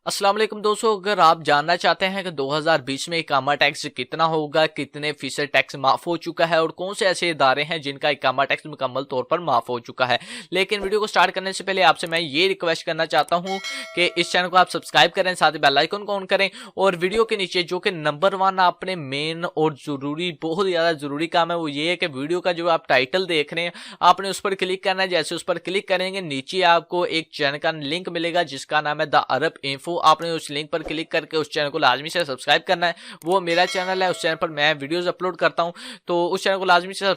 अस्सलाम वालेकुम दोस्तों, अगर आप जानना चाहते हैं कि 2020 में इकामा टैक्स कितना होगा, कितने फीसद टैक्स माफ हो चुका है और कौन से ऐसे इदारे हैं जिनका इकामा टैक्स मुकम्मल तौर पर माफ हो चुका है। लेकिन वीडियो को स्टार्ट करने से पहले आपसे मैं ये रिक्वेस्ट करना चाहता हूं कि इस चैनल को आप सब्सक्राइब करें, साथ ही बेल आइकन को ऑन करें और वीडियो के नीचे जो कि नंबर 1 आपने मेन और जरूरी, बहुत ज्यादा जरूरी काम है, वो ये है कि वीडियो का जो आप टाइटल देख रहे हैं आपने उस पर क्लिक करना है। जैसे उस पर क्लिक करेंगे नीचे आपको एक चैनल का लिंक मिलेगा जिसका नाम है द अरब इन्फो। आपने उस लिंक पर क्लिक करके उस चैनल को लाजमी से सब्सक्राइब करना है। वो मेरा चैनल है, उस चैनल पर मैं वीडियोस अपलोड करता हूं, तो उस चैनल को लाजमी से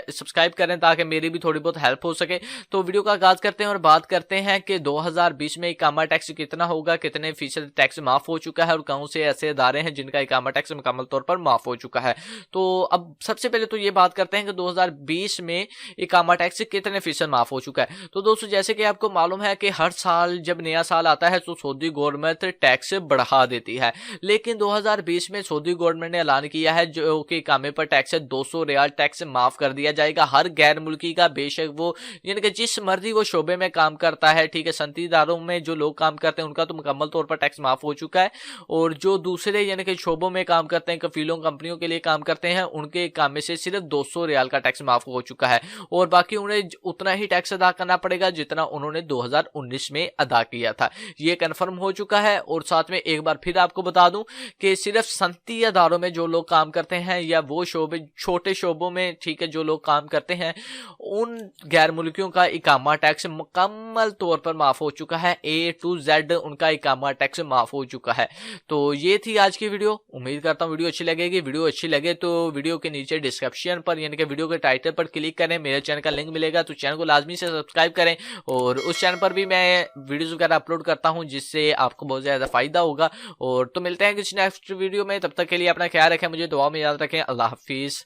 सब्सक्राइब करें ताकि मेरी भी थोड़ी बहुत हेल्प हो सके। तो वीडियो का आगाज करते हैं और बात करते हैं कि 2020 में इकामा टैक्स कितना होगा, कितने फीसद टैक्स माफ हो चुका है और कौन से ऐसे इदारे हैं जिनका इकामा टैक्स मुकम्मल तौर पर माफ हो चुका है। तो अब सबसे पहले तो ये बात करते हैं कि 2020 में इकामा टैक्स कितने फीसद माफ हो चुका है। तो दोस्तों, जैसे कि आपको मालूम है कि हर साल जब नया साल आता है तो सऊदी गवर्नमेंट टैक्स बढ़ा देती है, लेकिन 2020 में सऊदी गवर्नमेंट ने ऐलान किया है जो कि इकामे पर टैक्स है 200 रियाल टैक्स माफ कर दिया जाएगा हर गैर मुल्की का, बेशक वो यानी कि जिस मर्जी वो शोबे में काम करता है। ठीक है, सनती इदारों में जो लोग काम करते हैं उनका तो मुकम्मल तौर पर टैक्स माफ हो चुका है, और जो दूसरे यानी कि शोबों में काम करते हैं, कफीलों कंपनियों के लिए काम करते हैं, उनके इकामे से सिर्फ 200 रियाल का टैक्स माफ हो चुका है और बाकी उन्हें उतना ही टैक्स अदा करना पड़ेगा जितना उन्होंने 2019 में अदा किया था। ये कंफर्म हो चुका है। और साथ में एक बार फिर आपको बता दूं कि सिर्फ सनती अदारों में जो लोग काम करते हैं या वो शोबे, छोटे शोबों में, ठीक है, जो लोग काम करते हैं, उन गैर मुल्कियों का इकामा टैक्स मुकम्मल तौर पर माफ हो चुका है। A to Z उनका इकामा टैक्स माफ हो चुका है। तो ये थी आज की वीडियो। उम्मीद करता हूँ वीडियो अच्छी लगेगी। वीडियो अच्छी लगे तो वीडियो के नीचे डिस्क्रिप्शन पर यानी कि वीडियो के टाइटल पर क्लिक करें, मेरे चैनल का लिंक मिलेगा, तो चैनल को लाजमी से सब्सक्राइब करें। और उस चैनल पर भी मैं वीडियोस वगैरह अपलोड करता हूँ जिससे आपको बहुत ज्यादा फायदा होगा। और तो मिलते हैं किसी नेक्स्ट वीडियो में, तब तक के लिए अपना ख्याल रखें, मुझे दुआ में याद रखें। अल्लाह हाफिज।